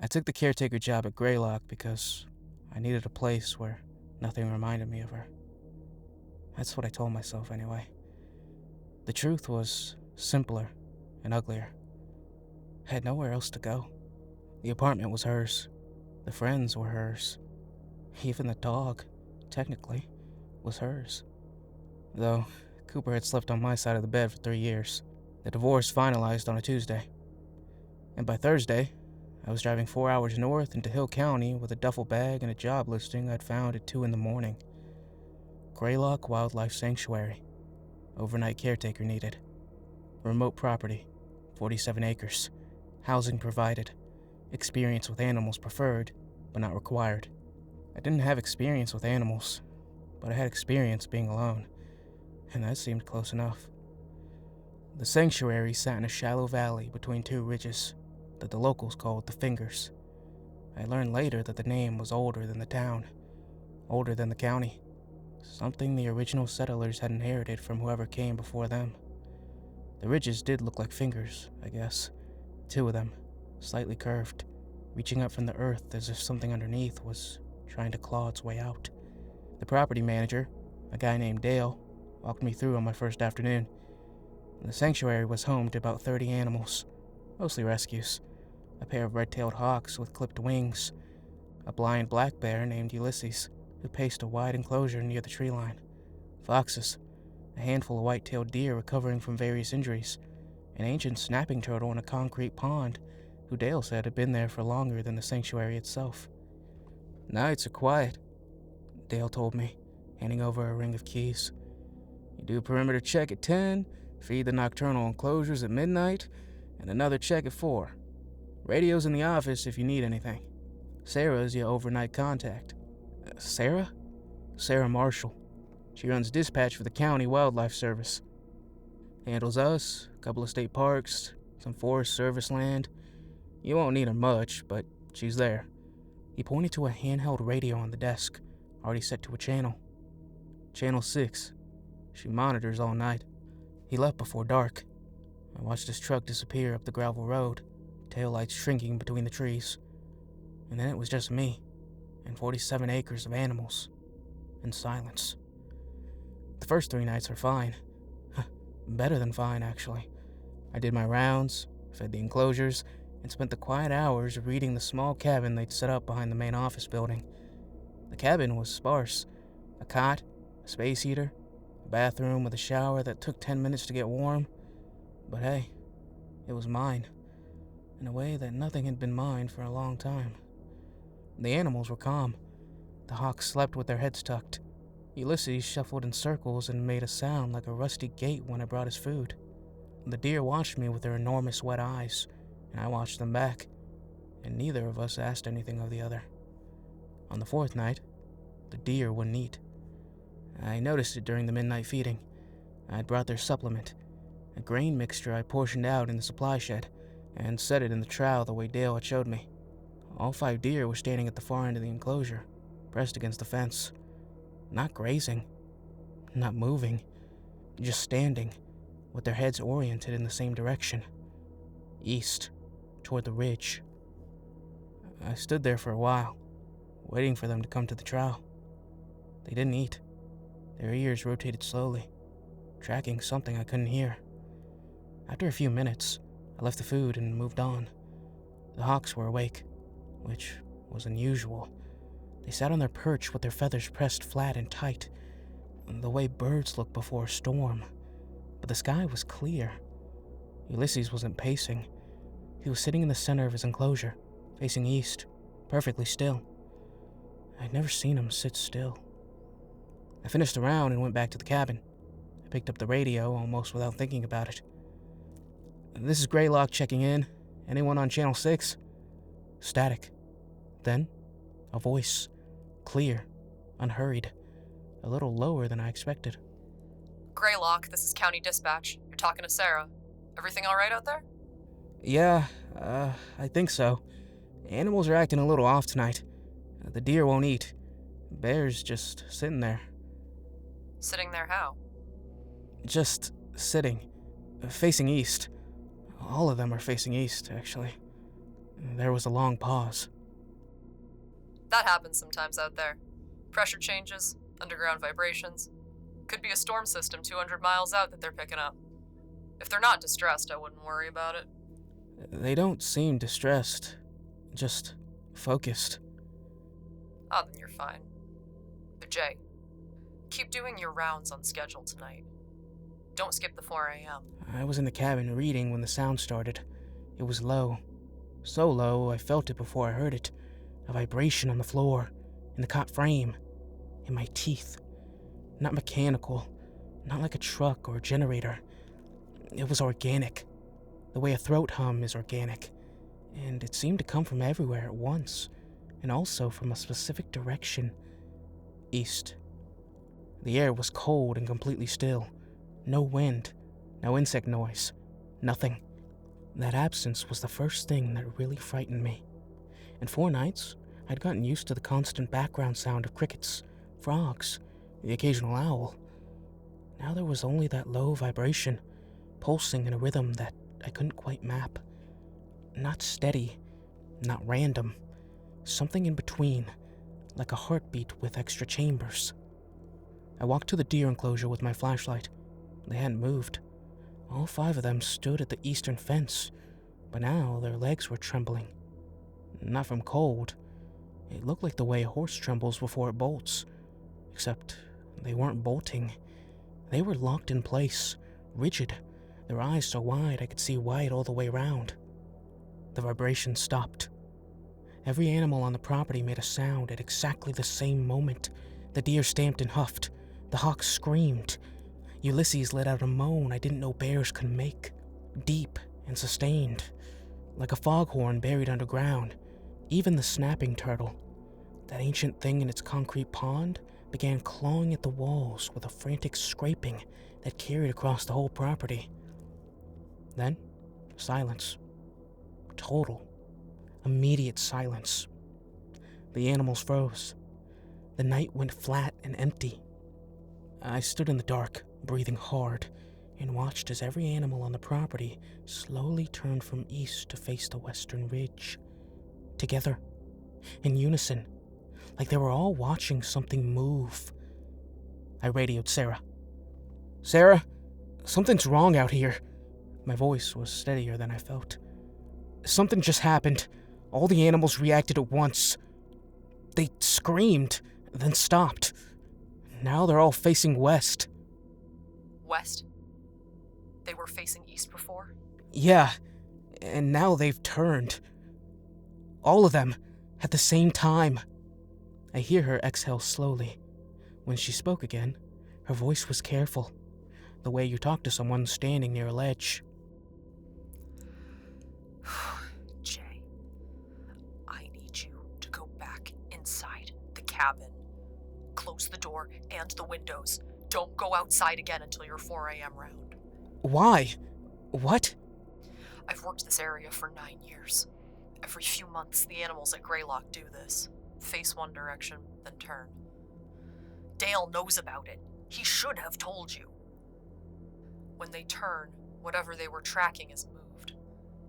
I took the caretaker job at Graylock because I needed a place where nothing reminded me of her. That's what I told myself anyway. The truth was simpler and uglier. I had nowhere else to go. The apartment was hers. The friends were hers. Even the dog, technically, was hers. Though Cooper had slept on my side of the bed for 3 years. The divorce finalized on a Tuesday. And by Thursday, I was driving 4 hours north into Hill County with a duffel bag and a job listing I'd found at 2 in the morning. Graylock Wildlife Sanctuary. Overnight caretaker needed. Remote property. 47 acres. Housing provided. Experience with animals preferred, but not required. I didn't have experience with animals, but I had experience being alone, and that seemed close enough. The sanctuary sat in a shallow valley between 2 ridges that the locals called the Fingers. I learned later that the name was older than the town, older than the county, something the original settlers had inherited from whoever came before them. The ridges did look like fingers, I guess. 2 of them, slightly curved, reaching up from the earth as if something underneath was trying to claw its way out. The property manager, a guy named Dale, walked me through on my first afternoon. The sanctuary was home to about 30 animals, mostly rescues. A pair of red-tailed hawks with clipped wings, a blind black bear named Ulysses, who paced a wide enclosure near the tree line, foxes, a handful of white-tailed deer recovering from various injuries, an ancient snapping turtle in a concrete pond who Dale said had been there for longer than the sanctuary itself. "Nights are quiet," Dale told me, handing over a ring of keys. "You do a perimeter check at 10, feed the nocturnal enclosures at midnight, and another check at 4. Radio's in the office if you need anything. Sarah's your overnight contact." Sarah? Sarah Marshall. She runs dispatch for the county wildlife service. Handles us, a couple of state parks, some forest service land. You won't need her much, but she's there. He pointed to a handheld radio on the desk, already set to a channel. Channel 6. She monitors all night. He left before dark. I watched his truck disappear up the gravel road, taillights shrinking between the trees. And then it was just me, and 47 acres of animals, and silence. The first 3 nights were fine. Better than fine, actually. I did my rounds, fed the enclosures, and spent the quiet hours reading the small cabin they'd set up behind the main office building. The cabin was sparse. A cot, a space heater, a bathroom with a shower that took 10 minutes to get warm. But hey, it was mine, in a way that nothing had been mine for a long time. The animals were calm. The hawks slept with their heads tucked. Ulysses shuffled in circles and made a sound like a rusty gate when I brought his food. The deer watched me with their enormous wet eyes, and I watched them back, and neither of us asked anything of the other. On the 4th night, the deer wouldn't eat. I noticed it during the midnight feeding. I'd brought their supplement, a grain mixture I portioned out in the supply shed, and set it in the trough the way Dale had showed me. All 5 deer were standing at the far end of the enclosure, pressed against the fence. Not grazing, not moving, just standing, with their heads oriented in the same direction. East, toward the ridge. I stood there for a while, waiting for them to come to the trough. They didn't eat. Their ears rotated slowly, tracking something I couldn't hear. After a few minutes, I left the food and moved on. The hawks were awake, which was unusual. They sat on their perch with their feathers pressed flat and tight, the way birds look before a storm. But the sky was clear. Ulysses wasn't pacing. He was sitting in the center of his enclosure, facing east, perfectly still. I'd never seen him sit still. I finished the round and went back to the cabin. I picked up the radio almost without thinking about it. "This is Graylock checking in. Anyone on Channel 6? Static. Then, a voice. Clear, unhurried, a little lower than I expected. "Graylock, this is County Dispatch. You're talking to Sarah. Everything alright out there?" "Yeah, I think so. Animals are acting a little off tonight. The deer won't eat. Bear's just sitting there." "Sitting there how?" "Just sitting, facing east. All of them are facing east, actually. There was a long pause. That happens sometimes out there. Pressure changes, underground vibrations. Could be a storm system 200 miles out that they're picking up. If they're not distressed, I wouldn't worry about it. They don't seem distressed, just focused. Oh, then you're fine. But Jay, keep doing your rounds on schedule tonight. Don't skip the 4 a.m. I was in the cabin reading when the sound started. It was low. So low, I felt it before I heard it. A vibration on the floor, in the cot frame, in my teeth. Not mechanical, not like a truck or a generator. It was organic, the way a throat hum is organic. And it seemed to come from everywhere at once, and also from a specific direction. East. The air was cold and completely still. No wind, no insect noise, nothing. That absence was the first thing that really frightened me. In 4 nights, I'd gotten used to the constant background sound of crickets, frogs, the occasional owl. Now there was only that low vibration, pulsing in a rhythm that I couldn't quite map. Not steady, not random. Something in between, like a heartbeat with extra chambers. I walked to the deer enclosure with my flashlight. They hadn't moved. All 5 of them stood at the eastern fence, but now their legs were trembling. Not from cold. It looked like the way a horse trembles before it bolts. Except they weren't bolting. They were locked in place, rigid, their eyes so wide I could see white all the way round. The vibration stopped. Every animal on the property made a sound at exactly the same moment. The deer stamped and huffed. The hawk screamed. Ulysses let out a moan I didn't know bears could make. Deep and sustained, like a foghorn buried underground. Even the snapping turtle, that ancient thing in its concrete pond, began clawing at the walls with a frantic scraping that carried across the whole property. Then, silence. Total, immediate silence. The animals froze. The night went flat and empty. I stood in the dark, breathing hard, and watched as every animal on the property slowly turned from east to face the western ridge. Together, in unison, like they were all watching something move. I radioed Sarah. "Sarah, something's wrong out here." My voice was steadier than I felt. "Something just happened. All the animals reacted at once. They screamed, then stopped. Now they're all facing west." West? They were facing east before? "Yeah, and now they've turned. All of them, at the same time." I hear her exhale slowly. When she spoke again, her voice was careful, the way you talk to someone standing near a ledge. Jay, I need you to go back inside the cabin. Close the door and the windows. Don't go outside again until your 4 a.m. round. "Why? What?" I've worked this area for 9 years. Every few months, the animals at Graylock do this. Face one direction, then turn. Dale knows about it. He should have told you. When they turn, whatever they were tracking is moved.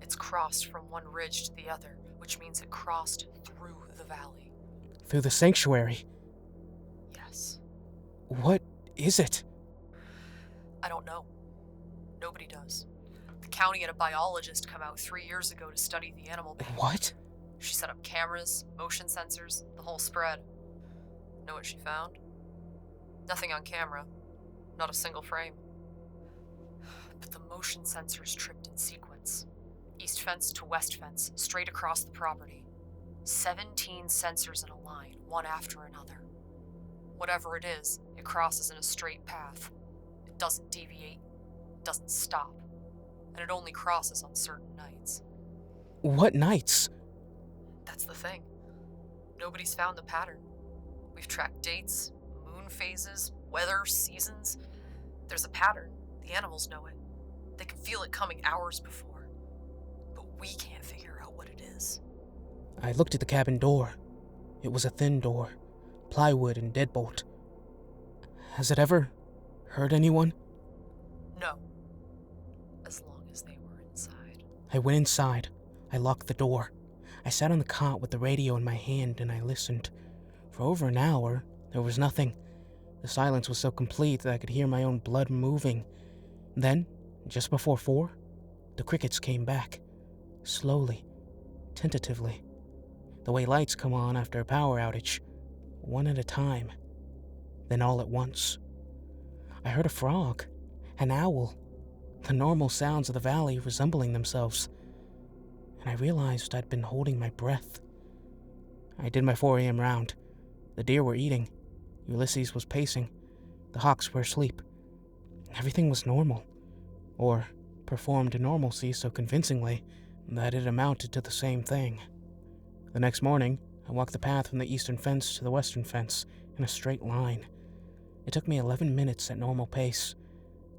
It's crossed from one ridge to the other, which means it crossed through the valley. "Through the sanctuary? Yes. What is it?" I don't know. Nobody does. The county and a biologist come out 3 years ago to study the animal behavior. What? She set up cameras, motion sensors, the whole spread. Know what she found? Nothing on camera. Not a single frame. But the motion sensors tripped in sequence. East fence to west fence, straight across the property. 17 sensors in a line, one after another. Whatever it is, it crosses in a straight path. It doesn't deviate, doesn't stop, and it only crosses on certain nights. What nights? That's the thing. Nobody's found the pattern. We've tracked dates, moon phases, weather, seasons. There's a pattern. The animals know it. They can feel it coming hours before. But we can't figure out what it is. I looked at the cabin door. It was a thin door, plywood and deadbolt. Has it ever hurt anyone? No. As long as they were inside. I went inside. I locked the door. I sat on the cot with the radio in my hand and I listened. For over an hour, there was nothing. The silence was so complete that I could hear my own blood moving. Then, just before 4, the crickets came back. Slowly, tentatively. The way lights come on after a power outage. One at a time. Then all at once. I heard a frog. An owl. The normal sounds of the valley resembling themselves. And I realized I'd been holding my breath. I did my 4 a.m. round. The deer were eating. Ulysses was pacing. The hawks were asleep. Everything was normal. Or performed normalcy so convincingly that it amounted to the same thing. The next morning, I walked the path from the eastern fence to the western fence in a straight line. It took me 11 minutes at normal pace.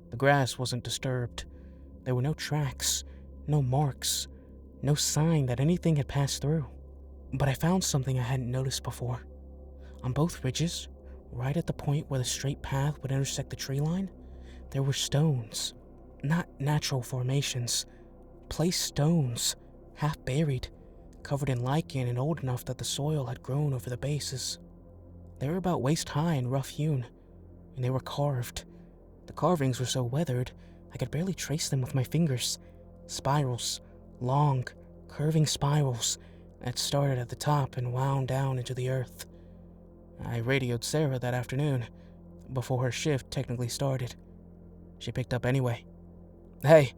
The grass wasn't disturbed. There were no tracks, no marks, no sign that anything had passed through. But I found something I hadn't noticed before. On both ridges, right at the point where the straight path would intersect the tree line, there were stones. Not natural formations. Placed stones, half buried, covered in lichen and old enough that the soil had grown over the bases. They were about waist high and rough hewn, and they were carved. The carvings were so weathered, I could barely trace them with my fingers. Spirals, long, curving spirals that started at the top and wound down into the earth. I radioed Sarah that afternoon, before her shift technically started. She picked up anyway. "Hey,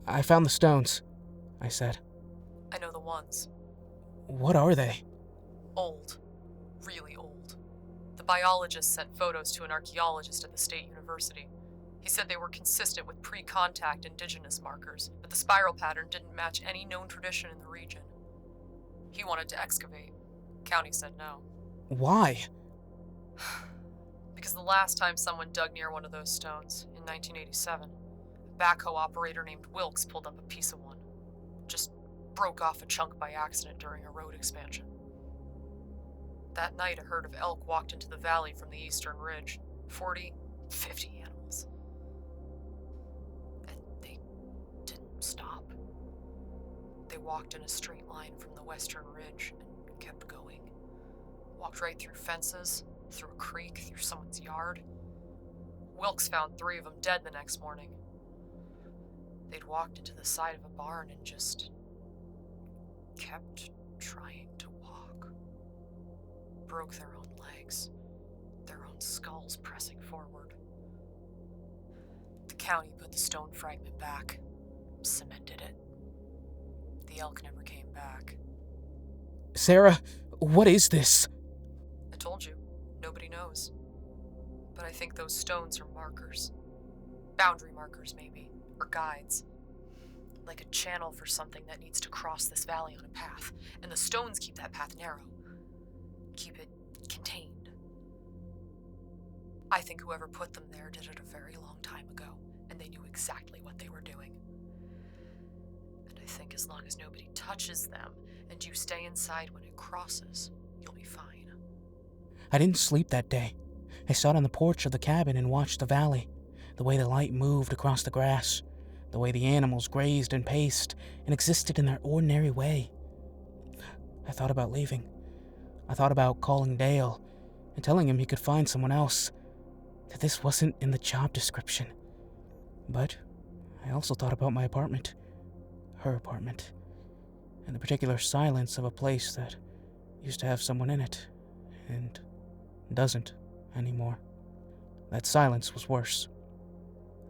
I found the stones," I said. I know the ones. "What are they?" Old. Really old. The biologist sent photos to an archaeologist at the state university. He said they were consistent with pre-contact indigenous markers, but the spiral pattern didn't match any known tradition in the region. He wanted to excavate. County said no. "Why?" Because the last time someone dug near one of those stones, in 1987, a backhoe operator named Wilkes pulled up a piece of one. Just broke off a chunk by accident during a road expansion. That night, a herd of elk walked into the valley from the eastern ridge. 40, 50 animals. And they didn't stop. They walked in a straight line from the western ridge and kept going. Walked right through fences, through a creek, through someone's yard. Wilkes found 3 of them dead the next morning. They'd walked into the side of a barn and just kept trying to walk. Broke their own legs, their own skulls pressing forward. The county put the stone fragment back, cemented it. The elk never came back. "Sarah, what is this?" I told you, nobody knows. But I think those stones are markers. Boundary markers, maybe, or guides. Like a channel for something that needs to cross this valley on a path, and the stones keep that path narrow. Keep it contained. I think whoever put them there did it a very long time ago, and they knew exactly what they were doing. And I think as long as nobody touches them, and you stay inside when it crosses, you'll be fine. I didn't sleep that day. I sat on the porch of the cabin and watched the valley, the way the light moved across the grass, the way the animals grazed and paced and existed in their ordinary way. I thought about leaving. I thought about calling Dale and telling him he could find someone else, that this wasn't in the job description. But I also thought about my apartment, her apartment, and the particular silence of a place that used to have someone in it and doesn't anymore. That silence was worse.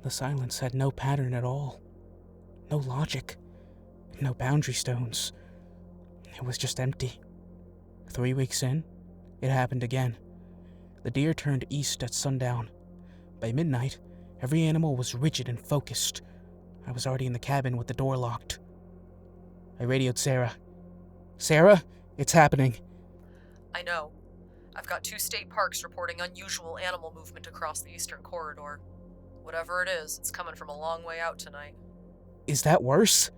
The silence had no pattern at all, no logic, no boundary stones. It was just empty. 3 weeks in, it happened again. The deer turned east at sundown. By midnight, every animal was rigid and focused. I was already in the cabin with the door locked. I radioed Sarah. "Sarah, it's happening." I know. I've got 2 state parks reporting unusual animal movement across the eastern corridor. Whatever it is, it's coming from a long way out tonight. "Is that worse?"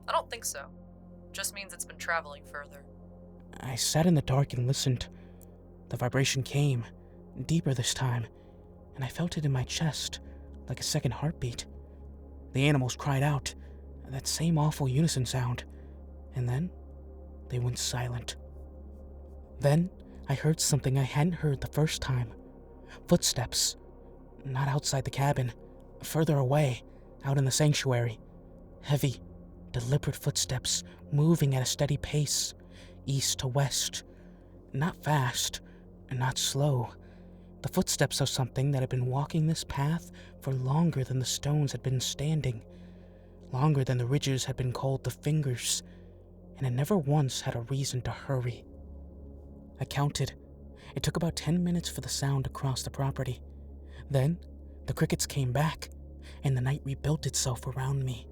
I don't think so. Just means it's been traveling further. I sat in the dark and listened. The vibration came, deeper this time, and I felt it in my chest, like a second heartbeat. The animals cried out, that same awful unison sound, and then they went silent. Then I heard something I hadn't heard the first time. Footsteps. Not outside the cabin, further away, out in the sanctuary. Heavy, deliberate footsteps moving at a steady pace, east to west. Not fast, not slow. The footsteps of something that had been walking this path for longer than the stones had been standing, longer than the ridges had been called the fingers, and it never once had a reason to hurry. I counted. It took about 10 minutes for the sound to cross the property. Then, the crickets came back, and the night rebuilt itself around me.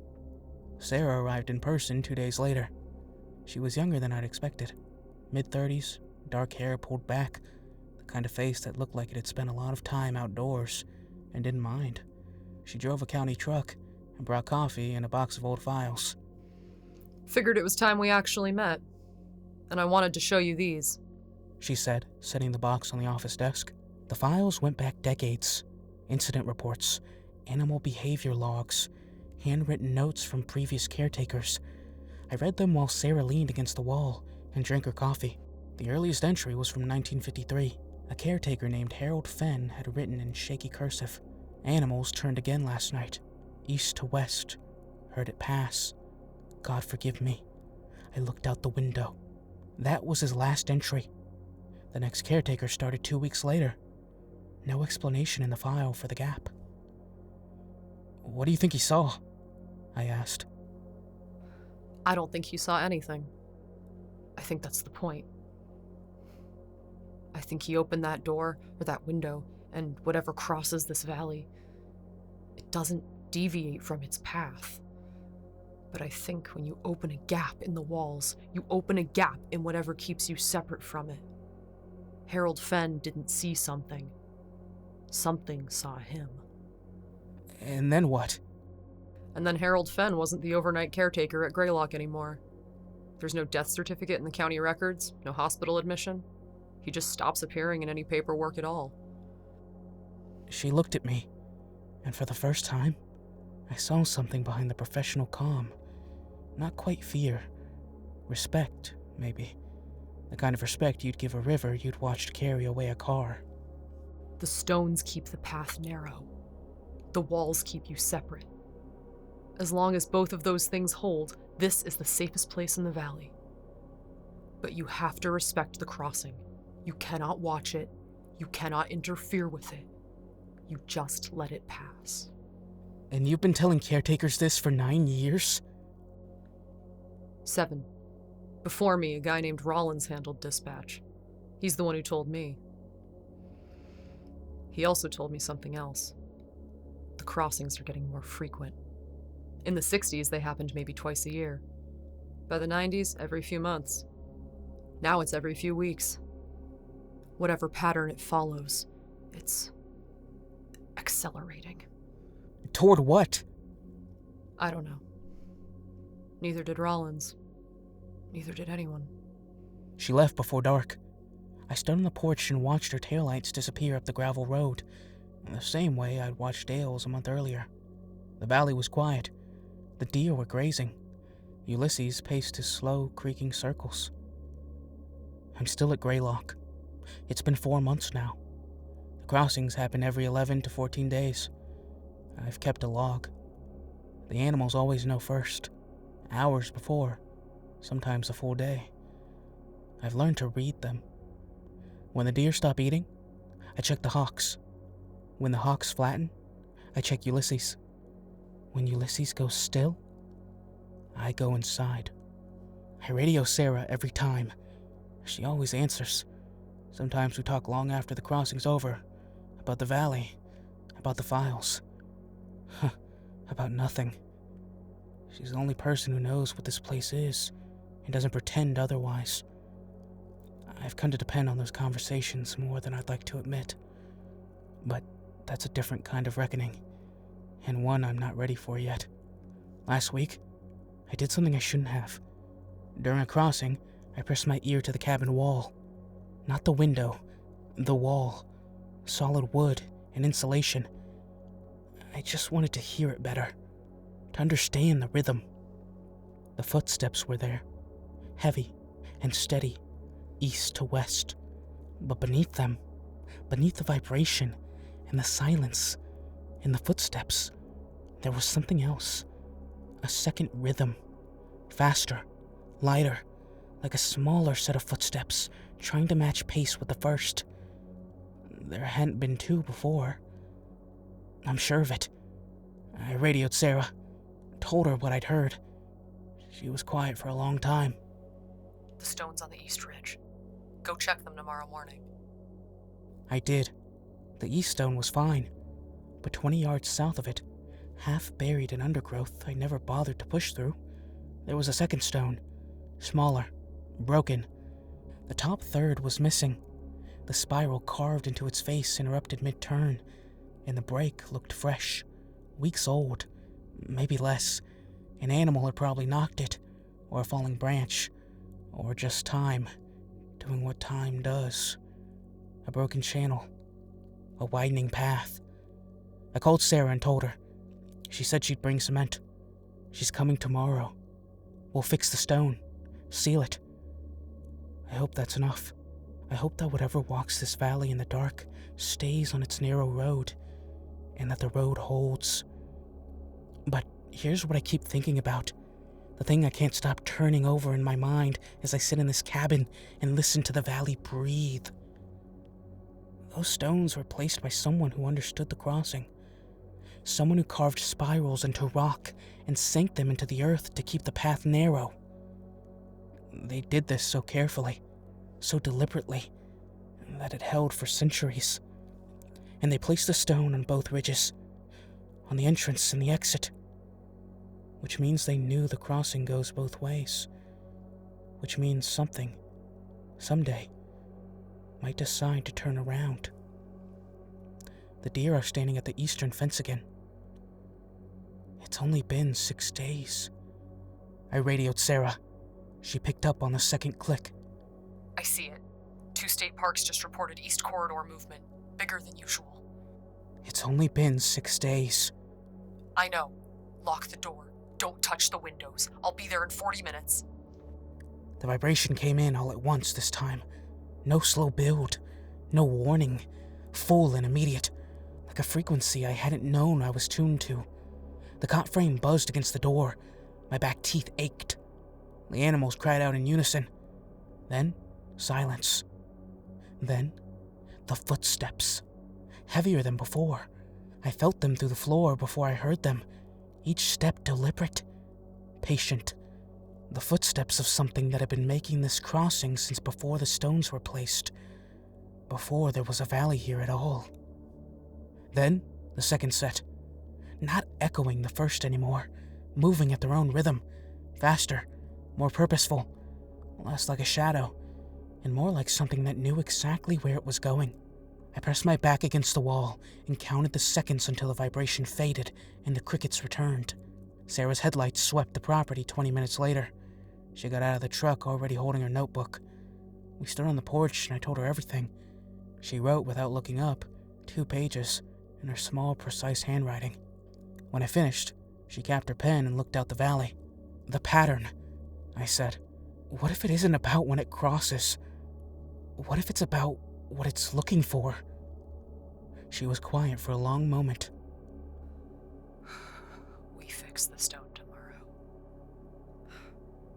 Sarah arrived in person 2 days later. She was younger than I'd expected. Mid-30s, dark hair pulled back, the kind of face that looked like it had spent a lot of time outdoors and didn't mind. She drove a county truck and brought coffee and a box of old files. Figured it was time we actually met, and I wanted to show you these, she said, setting the box on the office desk. The files went back decades. Incident reports, animal behavior logs, handwritten notes from previous caretakers. I read them while Sarah leaned against the wall and drank her coffee. The earliest entry was from 1953. A caretaker named Harold Fenn had written in shaky cursive. Animals turned again last night, east to west. Heard it pass. God forgive me. I looked out the window. That was his last entry. The next caretaker started 2 weeks later. No explanation in the file for the gap. What do you think he saw? I asked. I don't think he saw anything. I think that's the point. I think he opened that door, or that window, and whatever crosses this valley, it doesn't deviate from its path. But I think when you open a gap in the walls, you open a gap in whatever keeps you separate from it. Harold Fenn didn't see something. Something saw him. And then what? And then Harold Fenn wasn't the overnight caretaker at Graylock anymore. There's no death certificate in the county records, no hospital admission. He just stops appearing in any paperwork at all. She looked at me, and for the first time, I saw something behind the professional calm. Not quite fear. Respect, maybe. The kind of respect you'd give a river you'd watched carry away a car. The stones keep the path narrow. The walls keep you separate. As long as both of those things hold, this is the safest place in the valley. But you have to respect the crossing. You cannot watch it. You cannot interfere with it. You just let it pass. And you've been telling caretakers this for 9 years? 7. Before me, a guy named Rollins handled dispatch. He's the one who told me. He also told me something else. The crossings are getting more frequent. In the 60s, they happened maybe twice a year. By the 90s, every few months. Now it's every few weeks. Whatever pattern it follows, it's accelerating. Toward what? I don't know. Neither did Rollins. Neither did anyone. She left before dark. I stood on the porch and watched her taillights disappear up the gravel road, in the same way I'd watched Dale's a month earlier. The valley was quiet. The deer were grazing. Ulysses paced his slow, creaking circles. I'm still at Graylock. It's been 4 months now. The crossings happen every 11 to 14 days. I've kept a log. The animals always know first, hours before, sometimes a full day. I've learned to read them. When the deer stop eating, I check the hawks. When the hawks flatten, I check Ulysses. When Ulysses goes still, I go inside. I radio Sarah every time. She always answers. Sometimes we talk long after the crossing's over, about the valley, about the files. About nothing. She's the only person who knows what this place is, and doesn't pretend otherwise. I've come to depend on those conversations more than I'd like to admit. But that's a different kind of reckoning, and one I'm not ready for yet. Last week, I did something I shouldn't have. During a crossing, I pressed my ear to the cabin wall. Not the window, the wall. Solid wood and insulation. I just wanted to hear it better, to understand the rhythm. The footsteps were there, heavy and steady, east to west. But beneath them, beneath the vibration and the silence and the footsteps, there was something else. A second rhythm. Faster, lighter, like a smaller set of footsteps, trying to match pace with the first. There hadn't been two before. I'm sure of it. I radioed Sarah, told her what I'd heard. She was quiet for a long time. The stones on the East Ridge. Go check them tomorrow morning. I did. The east stone was fine, but 20 yards south of it, half buried in undergrowth I never bothered to push through, there was a second stone, smaller, broken. The top third was missing. The spiral carved into its face interrupted mid-turn, and the break looked fresh, weeks old, maybe less. An animal had probably knocked it, or a falling branch, or just time, doing what time does. A broken channel, a widening path. I called Sarah and told her. She said she'd bring cement. She's coming tomorrow. We'll fix the stone, seal it. I hope that's enough. I hope that whatever walks this valley in the dark stays on its narrow road, and that the road holds. But here's what I keep thinking about. The thing I can't stop turning over in my mind as I sit in this cabin and listen to the valley breathe. Those stones were placed by someone who understood the crossing. Someone who carved spirals into rock and sank them into the earth to keep the path narrow. They did this so carefully, so deliberately, that it held for centuries. And they placed the stone on both ridges, on the entrance and the exit. Which means they knew the crossing goes both ways. Which means something, someday, might decide to turn around. The deer are standing at the eastern fence again. It's only been 6 days. I radioed Sarah. She picked up on the second click. I see it. 2 state parks just reported East Corridor movement. Bigger than usual. It's only been 6 days. I know. Lock the door. Don't touch the windows. I'll be there in 40 minutes. The vibration came in all at once this time. No slow build. No warning. Full and immediate. Like a frequency I hadn't known I was tuned to. The cot frame buzzed against the door. My back teeth ached. The animals cried out in unison. Then, silence. Then, the footsteps. Heavier than before. I felt them through the floor before I heard them. Each step deliberate. Patient. The footsteps of something that had been making this crossing since before the stones were placed. Before there was a valley here at all. Then, the second set. Not echoing the first anymore. Moving at their own rhythm. Faster. More purposeful. Less like a shadow. And more like something that knew exactly where it was going. I pressed my back against the wall and counted the seconds until the vibration faded and the crickets returned. Sarah's headlights swept the property 20 minutes later. She got out of the truck already holding her notebook. We stood on the porch and I told her everything. She wrote without looking up, 2 pages, in her small, precise handwriting. When I finished, she capped her pen and looked out the valley. The pattern, I said. What if it isn't about when it crosses? What if it's about what it's looking for? She was quiet for a long moment. We fix the stone tomorrow.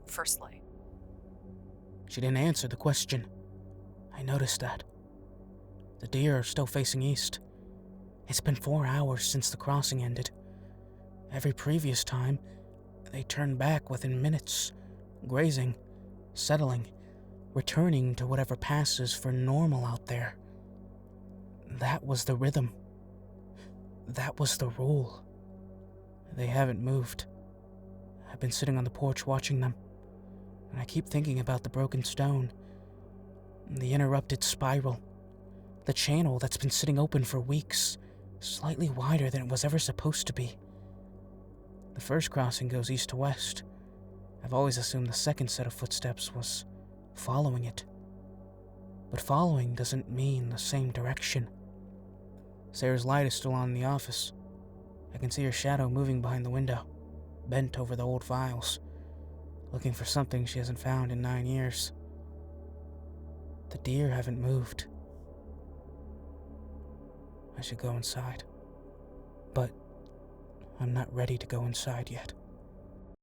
First light. She didn't answer the question. I noticed that. The deer are still facing east. It's been 4 hours since the crossing ended. Every previous time, they turned back within minutes, grazing, settling, returning to whatever passes for normal out there. That was the rhythm. That was the rule. They haven't moved. I've been sitting on the porch watching them, and I keep thinking about the broken stone, the interrupted spiral, the channel that's been sitting open for weeks, slightly wider than it was ever supposed to be. The first crossing goes east to west. I've always assumed the second set of footsteps was following it. But following doesn't mean the same direction. Sarah's light is still on in the office. I can see her shadow moving behind the window, bent over the old files, looking for something she hasn't found in 9 years. The deer haven't moved. I should go inside. But I'm not ready to go inside yet.